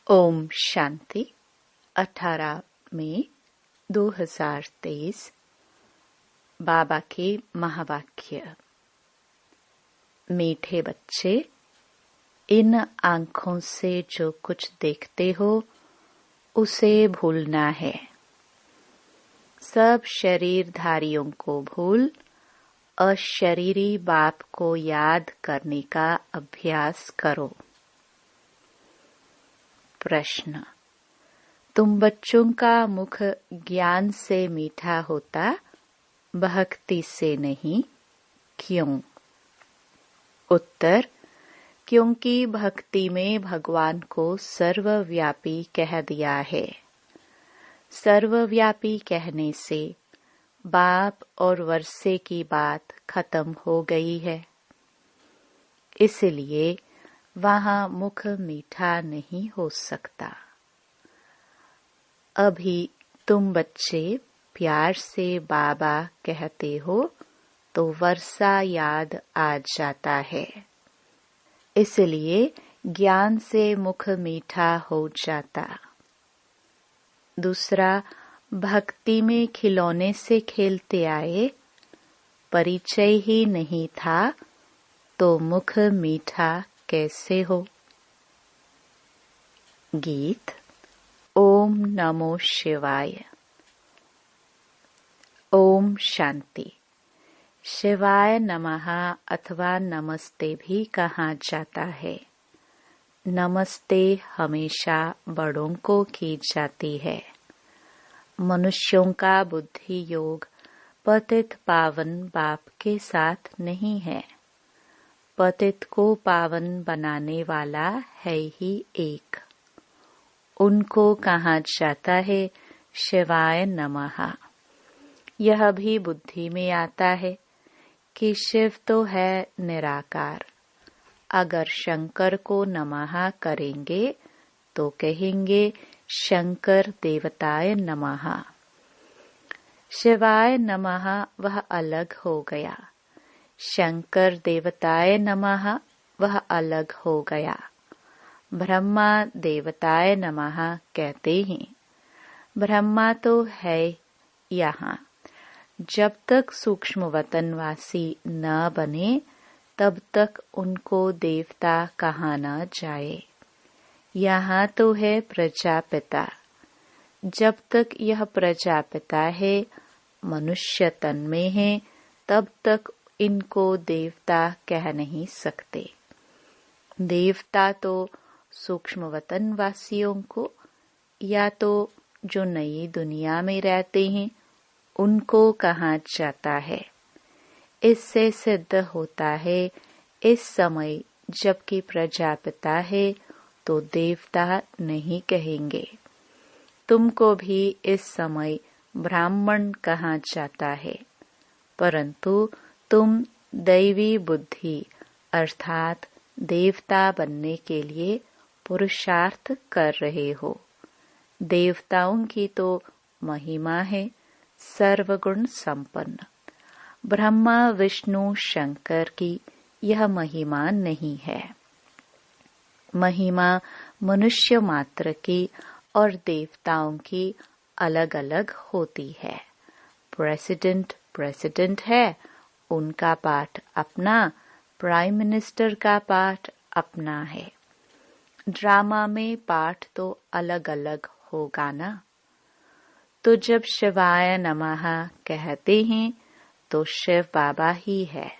ओम शांति 18 मई 2023 बाबा के महावाक्य। मीठे बच्चे, इन आँखों से जो कुछ देखते हो उसे भूलना है। सब शरीरधारियों को भूल अशरीरी बाप को याद करने का अभ्यास करो। प्रश्न: तुम बच्चों का मुख ज्ञान से मीठा होता, भक्ति से नहीं, क्यों? उत्तर: क्योंकि भक्ति में भगवान को सर्वव्यापी कह दिया है। सर्वव्यापी कहने से बाप और वर्षे की बात खत्म हो गई है। इसलिए वहाँ मुख मीठा नहीं हो सकता। अभी तुम बच्चे प्यार से बाबा कहते हो तो वर्षा याद आ जाता है। इसलिए ज्ञान से मुख मीठा हो जाता। दूसरा, भक्ति में खिलौने से खेलते आए, परिचय ही नहीं था तो मुख मीठा कैसे हो? गीत। ओम नमो शिवाय। ओम शांति। शिवाय नमः अथवा नमस्ते भी कहा जाता है। नमस्ते हमेशा बड़ों को की जाती है। मनुष्यों का बुद्धि योग पतित पावन बाप के साथ नहीं है। पतित को पावन बनाने वाला है ही एक। उनको कहा जाता है शिवाय नमः। यह भी बुद्धि में आता है कि शिव तो है निराकार। अगर शंकर को नमः करेंगे तो कहेंगे शंकर देवताय नमः। शिवाय नमः वह अलग हो गया। शंकर देवताय नमः वह अलग हो गया। ब्रह्मा देवताय नमः कहते हैं। ब्रह्मा तो है यहाँ। जब तक सूक्ष्म वतनवासी न बने तब तक उनको देवता कहा न जाए। यहाँ तो है प्रजापिता। जब तक यह प्रजापिता है, मनुष्य तन में है, तब तक इनको देवता कह नहीं सकते। देवता तो सूक्ष्म वतन वासियों को या तो जो नई दुनिया में रहते हैं उनको कहा जाता है। इससे सिद्ध होता है इस समय जबकि प्रजापिता है तो देवता नहीं कहेंगे। तुमको भी इस समय ब्राह्मण कहा जाता है, परंतु तुम दैवी बुद्धि अर्थात देवता बनने के लिए पुरुषार्थ कर रहे हो। देवताओं की तो महिमा है सर्वगुण संपन्न। ब्रह्मा विष्णु शंकर की यह महिमा नहीं है। महिमा मनुष्य मात्र की और देवताओं की अलग अलग होती है। प्रेसिडेंट है, उनका पाठ अपना, प्राइम मिनिस्टर का पाठ अपना है। ड्रामा में पाठ तो अलग अलग होगा ना। तो जब शिवाय नमः कहते हैं तो शिव बाबा ही है।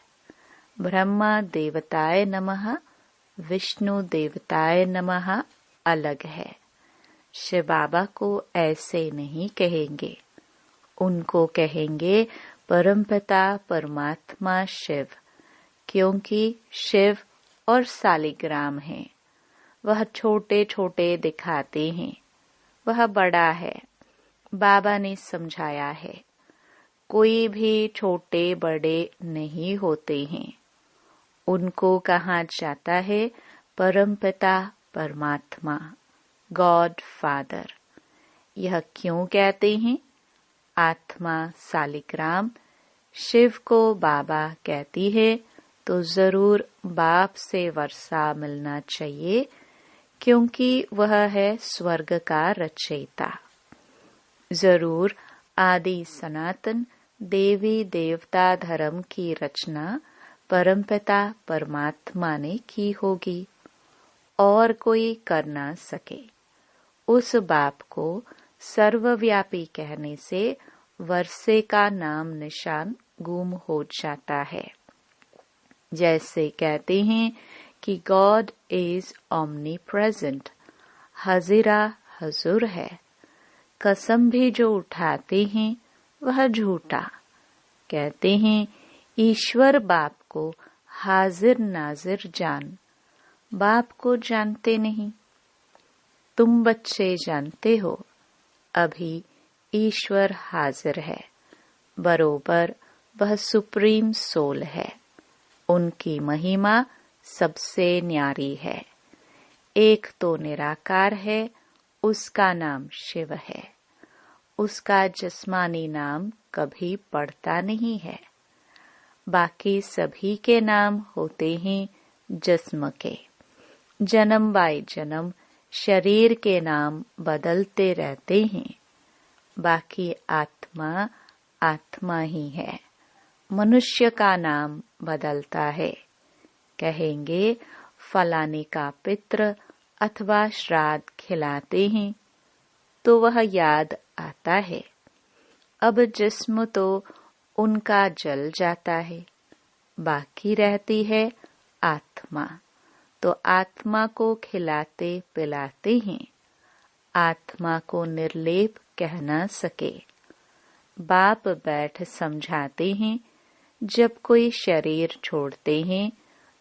ब्रह्मा देवताय नमः, विष्णु देवताय नमः अलग है। शिव बाबा को ऐसे नहीं कहेंगे। उनको कहेंगे परमपिता परमात्मा शिव, क्योंकि शिव और सालिग्राम हैं। वह छोटे छोटे दिखाते हैं, वह बड़ा है। बाबा ने समझाया है, कोई भी छोटे बड़े नहीं होते हैं। उनको कहा जाता है परमपिता परमात्मा, गॉड फादर। यह क्यों कहते हैं? आत्मा सालिग्राम शिव को बाबा कहती है तो जरूर बाप से वर्षा मिलना चाहिए, क्योंकि वह है स्वर्ग का रचयिता। जरूर आदि सनातन देवी देवता धर्म की रचना परमपिता परमात्मा ने की होगी और कोई कर ना सके। उस बाप को सर्वव्यापी कहने से वर्षे का नाम निशान गुम हो जाता है। जैसे कहते हैं कि गॉड इज ओमनी प्रेजेंट, हाजिरा हजूर है। कसम भी जो उठाते हैं वह झूठा। कहते हैं ईश्वर बाप को हाजिर नाजिर जान, बाप को जानते नहीं। तुम बच्चे जानते हो अभी ईश्वर हाजिर है, बरोबर वह सुप्रीम सोल है। उनकी महिमा सबसे न्यारी है। एक तो निराकार है, उसका नाम शिव है। उसका जिस्मानी नाम कभी पड़ता नहीं है। बाकी सभी के नाम होते हैं जिस्म के। जन्म बाय जन्म शरीर के नाम बदलते रहते हैं। बाकी आत्मा आत्मा ही है। मनुष्य का नाम बदलता है। कहेंगे फलाने का पितृ अथवा श्राद्ध खिलाते हैं तो वह याद आता है। अब जिस्म तो उनका जल जाता है, बाकी रहती है आत्मा। तो आत्मा को खिलाते पिलाते हैं। आत्मा को निर्लेप कह न सके। बाप बैठ समझाते हैं जब कोई शरीर छोड़ते हैं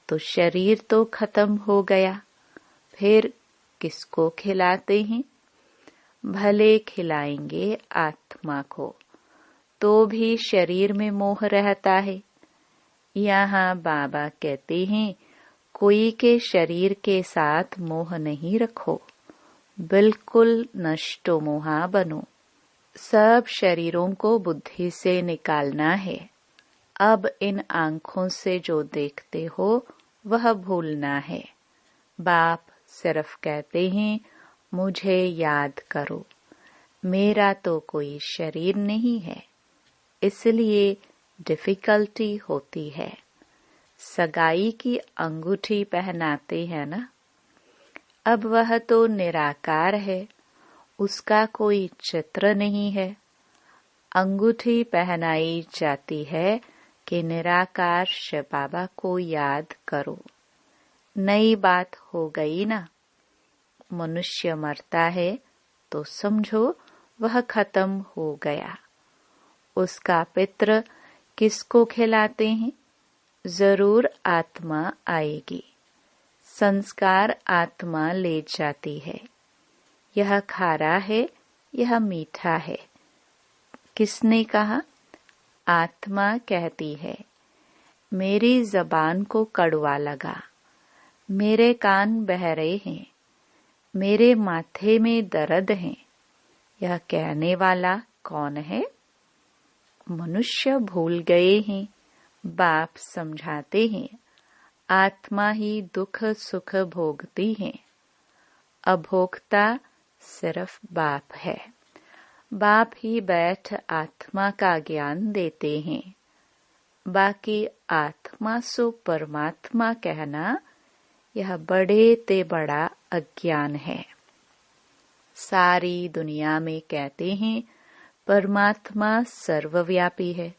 तो शरीर तो खत्म हो गया, फिर किसको खिलाते हैं? भले खिलाएंगे आत्मा को तो भी शरीर में मोह रहता है। यहाँ बाबा कहते हैं कोई के शरीर के साथ मोह नहीं रखो, बिल्कुल नष्टो मोहा बनो। सब शरीरों को बुद्धि से निकालना है। अब इन आंखों से जो देखते हो वह भूलना है। बाप सिर्फ कहते हैं मुझे याद करो। मेरा तो कोई शरीर नहीं है, इसलिए डिफिकल्टी होती है। सगाई की अंगूठी पहनाते हैं ना। अब वह तो निराकार है, उसका कोई चित्र नहीं है। अंगूठी पहनाई जाती है कि निराकार शिव बाबा को याद करो। नई बात हो गई ना। मनुष्य मरता है तो समझो वह खत्म हो गया। उसका पितृ किसको खिलाते हैं? जरूर आत्मा आएगी। संस्कार आत्मा ले जाती है। यह खारा है, यह मीठा है। किसने कहा? आत्मा कहती है मेरी जबान को कड़वा लगा, मेरे कान बहरे हैं, मेरे माथे में दर्द है। यह कहने वाला कौन है? मनुष्य भूल गए हैं। बाप समझाते हैं आत्मा ही दुख सुख भोगती है। अभोक्ता सिर्फ बाप है। बाप ही बैठ आत्मा का ज्ञान देते हैं। बाकी आत्मा सो परमात्मा कहना यह बड़े ते बड़ा अज्ञान है। सारी दुनिया में कहते हैं परमात्मा सर्वव्यापी है,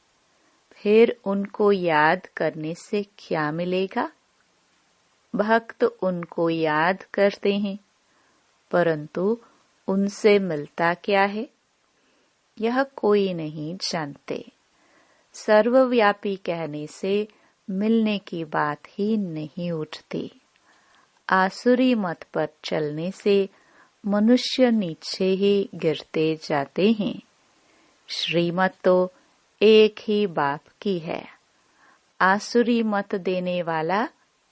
फिर उनको याद करने से क्या मिलेगा? भक्त उनको याद करते हैं, परंतु उनसे मिलता क्या है यह कोई नहीं जानते। सर्वव्यापी कहने से मिलने की बात ही नहीं उठती। आसुरी मत पर चलने से मनुष्य नीचे ही गिरते जाते हैं। श्रीमत तो एक ही बाप की है। आसुरी मत देने वाला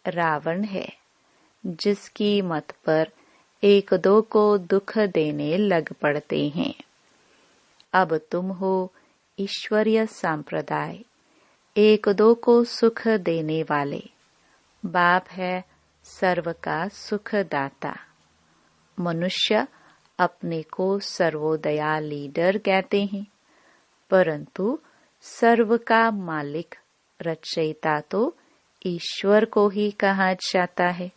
रावण है, जिसकी मत पर एक दो को दुख देने लग पड़ते हैं। अब तुम हो ईश्वरीय संप्रदाय, एक दो को सुख देने वाले। बाप है सर्व का सुखदाता। मनुष्य अपने को सर्वोदया लीडर कहते हैं, परंतु सर्व का मालिक रचयिता तो ईश्वर को ही कहा जाता है।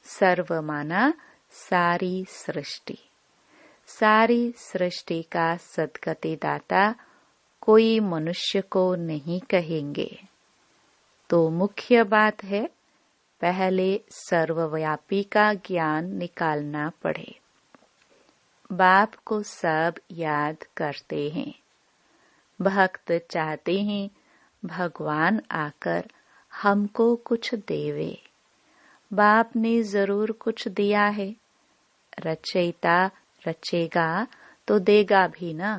सर्व माना सारी सृष्टि। सारी सृष्टि का सद्गति दाता कोई मनुष्य को नहीं कहेंगे। तो मुख्य बात है, पहले सर्वव्यापी का ज्ञान निकालना पड़े। बाप को सब याद करते हैं। भक्त चाहते हैं भगवान आकर हमको कुछ देवे। बाप ने जरूर कुछ दिया है। रचयिता रचेगा तो देगा भी ना।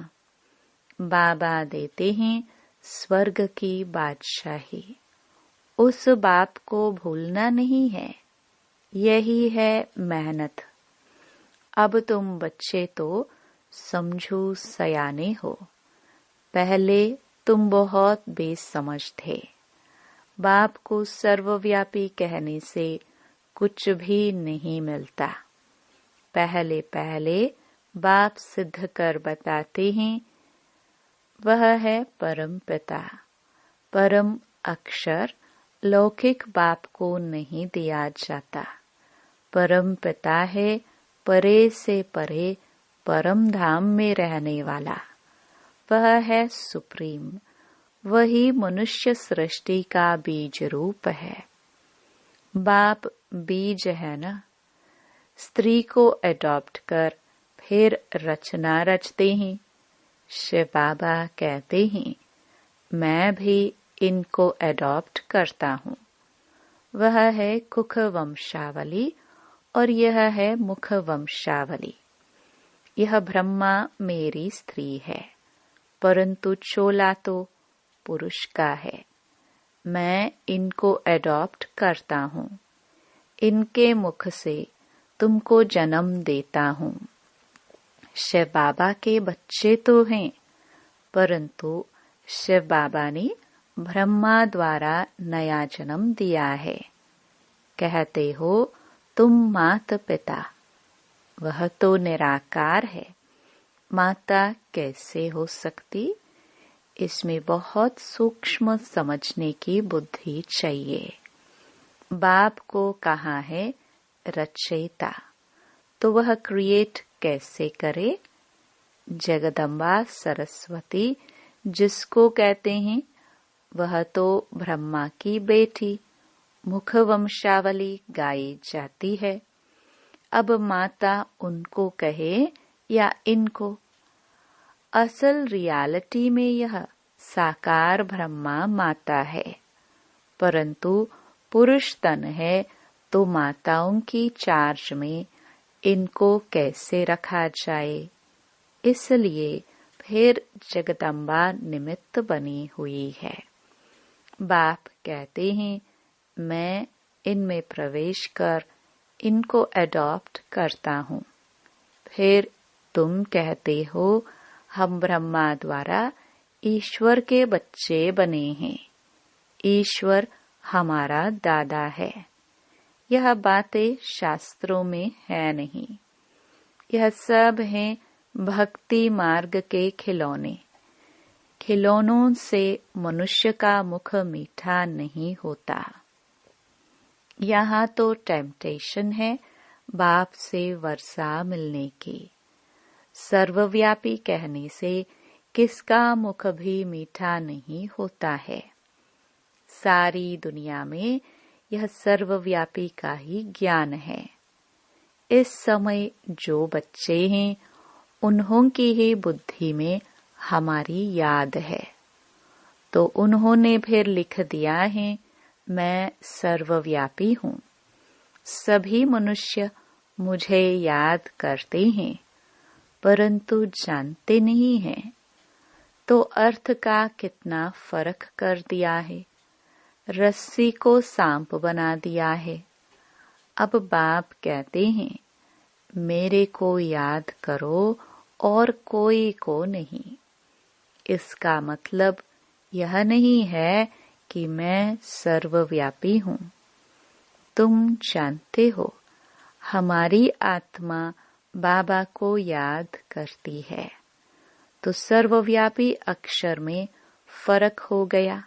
बाबा देते हैं स्वर्ग की बादशाही। उस बाप को भूलना नहीं है। यही है मेहनत। अब तुम बच्चे तो समझो सयाने हो। पहले तुम बहुत बेसमझ थे। बाप को सर्वव्यापी कहने से कुछ भी नहीं मिलता। पहले पहले बाप सिद्ध कर बताते हैं, वह है परम पिता। परम अक्षर लौकिक बाप को नहीं दिया जाता। परम पिता है परे से परे परम धाम में रहने वाला। वह है सुप्रीम। वही मनुष्य सृष्टि का बीज रूप है। बाप बीज है ना। स्त्री को अडॉप्ट कर फिर रचना रचते हैं। शिव बाबा कहते हैं, मैं भी इनको अडॉप्ट करता हूँ। वह है कुख वंशावली और यह है मुख वंशावली। यह ब्रह्मा मेरी स्त्री है, परंतु चोला तो पुरुष का है। मैं इनको अडॉप्ट करता हूँ। इनके मुख से तुमको जन्म देता हूँ। शिव बाबा के बच्चे तो हैं, परंतु शिव बाबा ने ब्रह्मा द्वारा नया जन्म दिया है। कहते हो तुम माता पिता। वह तो निराकार है। माता कैसे हो सकती? इसमें बहुत सूक्ष्म समझने की बुद्धि चाहिए। बाप को कहा है रचयिता, तो वह क्रिएट कैसे करे? जगदम्बा सरस्वती जिसको कहते हैं, वह तो ब्रह्मा की बेटी मुख वंशावली गाई जाती है। अब माता उनको कहे या इनको? असल रियलिटी में यह साकार ब्रह्मा माता है, परंतु पुरुष तन है, तो माताओं की चार्ज में इनको कैसे रखा जाए? इसलिए फिर जगदम्बा निमित्त बनी हुई है। बाप कहते हैं, मैं इनमें प्रवेश कर इनको अडॉप्ट करता हूँ। फिर तुम कहते हो हम ब्रह्मा द्वारा ईश्वर के बच्चे बने हैं। ईश्वर हमारा दादा है। यह बातें शास्त्रों में है नहीं। यह सब हैं भक्ति मार्ग के खिलौने। खिलौनों से मनुष्य का मुख मीठा नहीं होता। यहाँ तो टेम्पटेशन है बाप से वर्षा मिलने की। सर्वव्यापी कहने से किसका मुख भी मीठा नहीं होता है। सारी दुनिया में यह सर्वव्यापी का ही ज्ञान है। इस समय जो बच्चे हैं, उन्हों की ही बुद्धि में हमारी याद है। तो उन्होंने फिर लिख दिया है, मैं सर्वव्यापी हूँ। सभी मनुष्य मुझे याद करते हैं, परंतु जानते नहीं हैं। तो अर्थ का कितना फर्क कर दिया है। रस्सी को सांप बना दिया है। अब बाप कहते हैं, मेरे को याद करो और कोई को नहीं। इसका मतलब यह नहीं है कि मैं सर्वव्यापी हूँ। तुम जानते हो, हमारी आत्मा बाबा को याद करती है, तो सर्वव्यापी अक्षर में फर्क हो गया।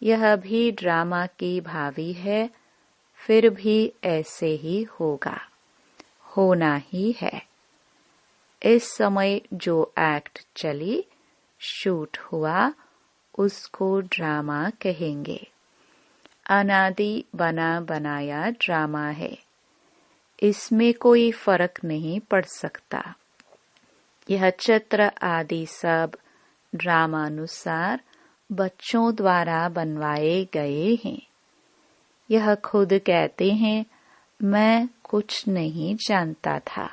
यह भी ड्रामा की भावी है, फिर भी ऐसे ही होगा, होना ही है। इस समय जो एक्ट चली, शूट हुआ, उसको ड्रामा कहेंगे। अनादि बना बनाया ड्रामा है, इसमें कोई फर्क नहीं पड़ सकता। यह चित्र आदि सब ड्रामानुसार बच्चों द्वारा बनवाए गए हैं। यह खुद कहते हैं, मैं कुछ नहीं जानता था।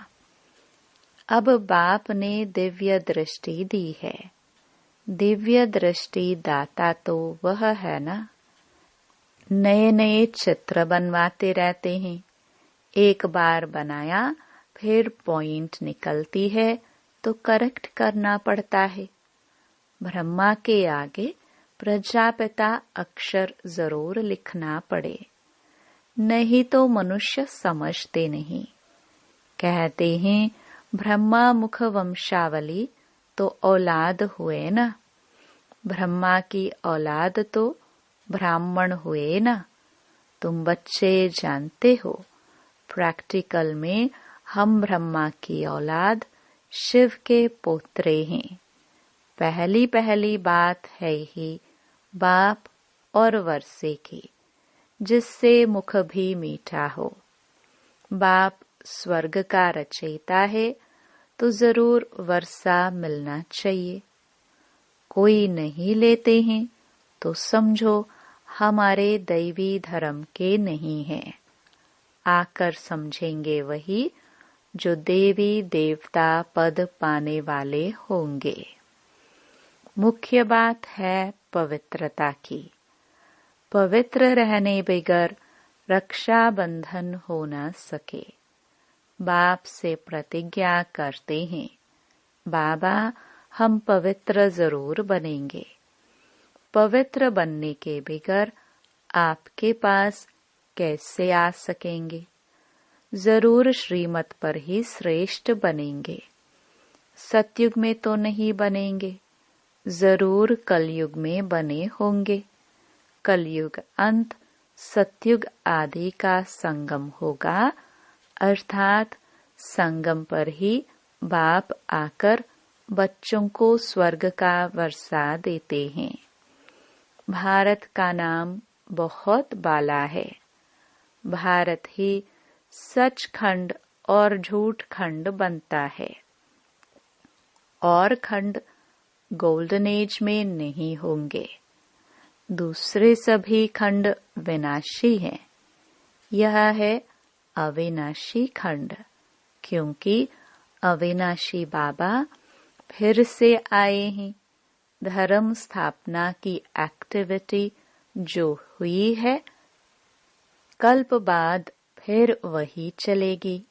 अब बाप ने दिव्य दृष्टि दी है। दिव्य दृष्टि दाता तो वह है ना। नए नए चित्र बनवाते रहते हैं। एक बार बनाया, फिर पॉइंट निकलती है तो करेक्ट करना पड़ता है। ब्रह्मा के आगे प्रजापिता अक्षर जरूर लिखना पड़े, नहीं तो मनुष्य समझते नहीं। कहते हैं ब्रह्मा मुख वंशावली, तो औलाद हुए ना। ब्रह्मा की औलाद तो ब्राह्मण हुए ना। तुम बच्चे जानते हो, प्रैक्टिकल में हम ब्रह्मा की औलाद शिव के पोत्रे हैं। पहली पहली बात है ही बाप और वर्षे की, जिससे मुख भी मीठा हो। बाप स्वर्ग का रचयिता है, तो जरूर वर्षा मिलना चाहिए। कोई नहीं लेते हैं तो समझो हमारे दैवी धर्म के नहीं हैं। आकर समझेंगे वही जो देवी देवता पद पाने वाले होंगे। मुख्य बात है पवित्रता की। पवित्र रहने बगैर रक्षा बंधन हो न सके। बाप से प्रतिज्ञा करते हैं, बाबा हम पवित्र जरूर बनेंगे। पवित्र बनने के बगैर आपके पास कैसे आ सकेंगे? जरूर श्रीमत पर ही श्रेष्ठ बनेंगे। सतयुग में तो नहीं बनेंगे, जरूर कलयुग में बने होंगे। कलयुग अंत सतयुग आदि का संगम होगा, अर्थात संगम पर ही बाप आकर बच्चों को स्वर्ग का वर्षा देते हैं। भारत का नाम बहुत बाला है। भारत ही सच खंड और झूठ खंड बनता है। और खंड गोल्डन एज में नहीं होंगे। दूसरे सभी खंड विनाशी हैं। यह है अविनाशी खंड, क्योंकि अविनाशी बाबा फिर से आए हैं। धर्म स्थापना की एक्टिविटी जो हुई है, कल्प बाद फिर वही चलेगी।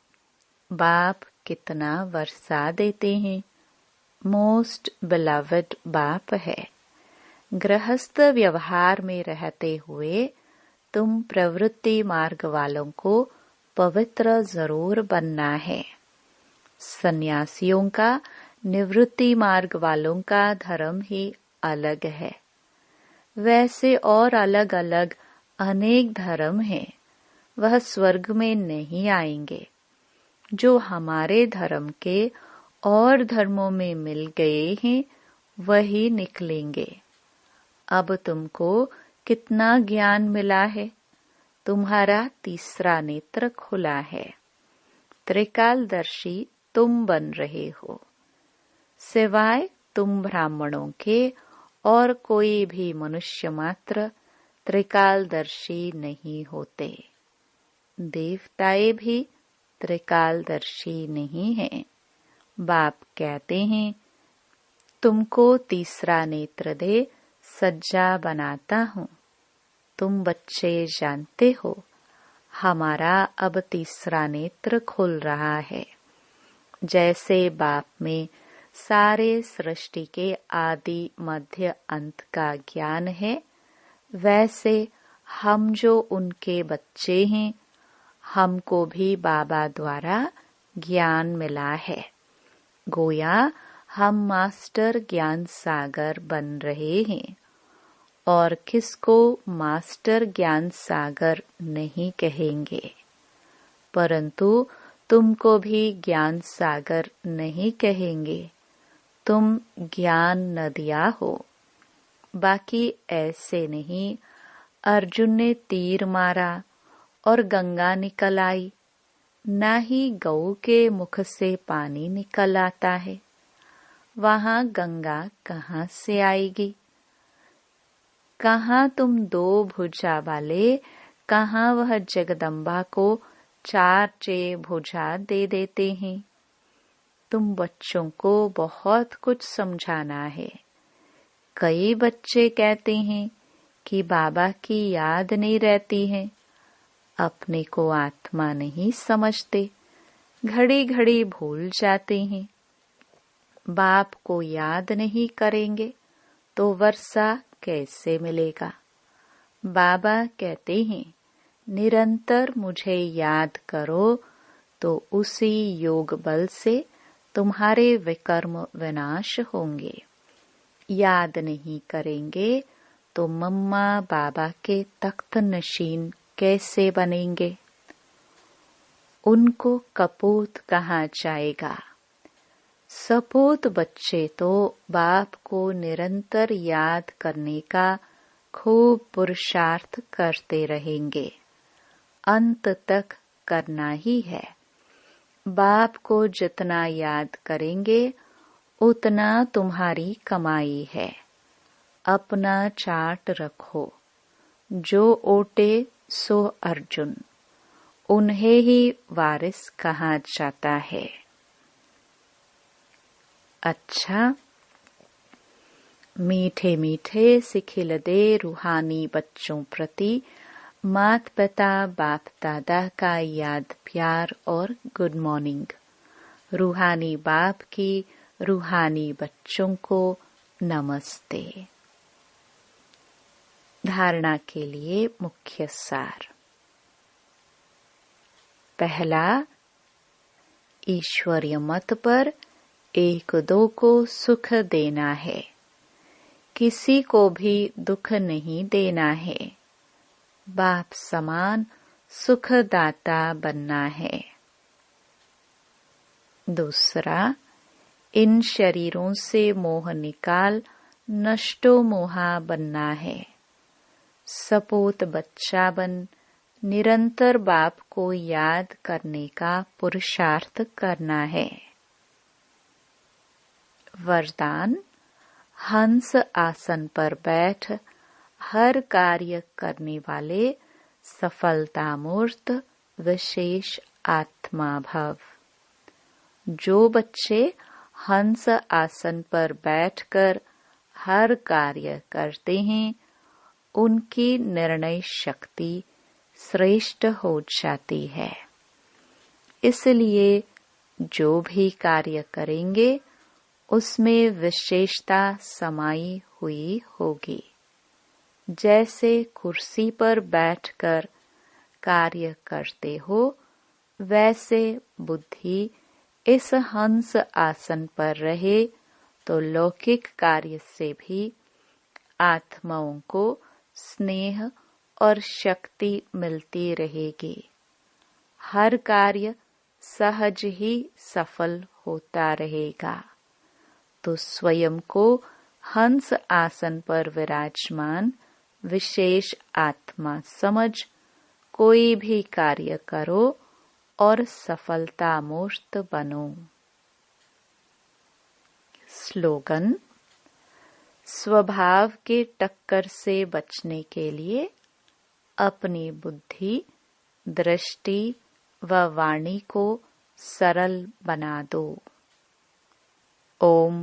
बाप कितना वर्षा देते हैं। मोस्ट बिलवड बाप है। गृहस्थ व्यवहार में रहते हुए तुम प्रवृत्ति मार्ग वालों को पवित्र जरूर बनना है। सन्यासियों का निवृत्ति मार्ग वालों का धर्म ही अलग है। वैसे और अलग अलग अनेक धर्म हैं, वह स्वर्ग में नहीं आएंगे। जो हमारे धर्म के और धर्मों में मिल गए हैं, वही निकलेंगे। अब तुमको कितना ज्ञान मिला है। तुम्हारा तीसरा नेत्र खुला है। त्रिकालदर्शी तुम बन रहे हो। सिवाय तुम ब्राह्मणों के और कोई भी मनुष्य मात्र त्रिकालदर्शी नहीं होते। देवताएं भी त्रिकालदर्शी नहीं हैं। बाप कहते हैं, तुमको तीसरा नेत्र दे सज्जा बनाता हूँ। तुम बच्चे जानते हो, हमारा अब तीसरा नेत्र खुल रहा है। जैसे बाप में सारे सृष्टि के आदि मध्य अंत का ज्ञान है, वैसे हम जो उनके बच्चे हैं, हमको भी बाबा द्वारा ज्ञान मिला है। गोया हम मास्टर ज्ञान सागर बन रहे हैं और किसको मास्टर ज्ञान सागर नहीं कहेंगे, परंतु तुमको भी ज्ञान सागर नहीं कहेंगे। तुम ज्ञान नदिया हो। बाकी ऐसे नहीं अर्जुन ने तीर मारा और गंगा निकल आई, ना ही गऊ के मुख से पानी निकल आता है। वहां गंगा कहाँ से आएगी? कहाँ तुम दो भुजा वाले, कहाँ वह जगदम्बा को चार भुजा दे देते हैं। तुम बच्चों को बहुत कुछ समझाना है। कई बच्चे कहते हैं कि बाबा की याद नहीं रहती है। अपने को आत्मा नहीं समझते, घड़ी घड़ी भूल जाते हैं। बाप को याद नहीं करेंगे तो वर्षा कैसे मिलेगा? बाबा कहते हैं निरंतर मुझे याद करो तो उसी योग बल से तुम्हारे विकर्म विनाश होंगे। याद नहीं करेंगे तो मम्मा बाबा के तख्त नशीन कैसे बनेंगे? उनको कपूत कहाँ जाएगा? सपूत बच्चे तो बाप को निरंतर याद करने का खूब पुरुषार्थ करते रहेंगे। अंत तक करना ही है। बाप को जितना याद करेंगे उतना तुम्हारी कमाई है। अपना चार्ट रखो। जो ओटे सो अर्जुन, उन्हें ही वारिस कहा जाता है। अच्छा, मीठे मीठे सिखिलदे रूहानी बच्चों प्रति मात पिता बाप दादा का याद प्यार और गुड मॉर्निंग। रूहानी बाप की रूहानी बच्चों को नमस्ते। धारणा के लिए मुख्य सार। पहला, ईश्वरीय मत पर एक दो को सुख देना है, किसी को भी दुख नहीं देना है। बाप समान सुखदाता बनना है। दूसरा, इन शरीरों से मोह निकाल नष्टो मोहा बनना है। सपूत बच्चा बन निरंतर बाप को याद करने का पुरुषार्थ करना है। वरदान, हंस आसन पर बैठ हर कार्य करने वाले सफलता मूर्त विशेष आत्मा भव। जो बच्चे हंस आसन पर बैठकर हर कार्य करते हैं, उनकी निर्णय शक्ति श्रेष्ठ हो जाती है। इसलिए जो भी कार्य करेंगे उसमें विशेषता समाई हुई होगी। जैसे कुर्सी पर बैठकर कार्य करते हो, वैसे बुद्धि इस हंस आसन पर रहे तो लौकिक कार्य से भी आत्माओं को स्नेह और शक्ति मिलती रहेगी। हर कार्य सहज ही सफल होता रहेगा। तो स्वयं को हंस आसन पर विराजमान विशेष आत्मा समझ कोई भी कार्य करो और सफलता मूर्त बनो। स्लोगन, स्वभाव के टक्कर से बचने के लिए अपनी बुद्धि, दृष्टि व वाणी को सरल बना दो। ओम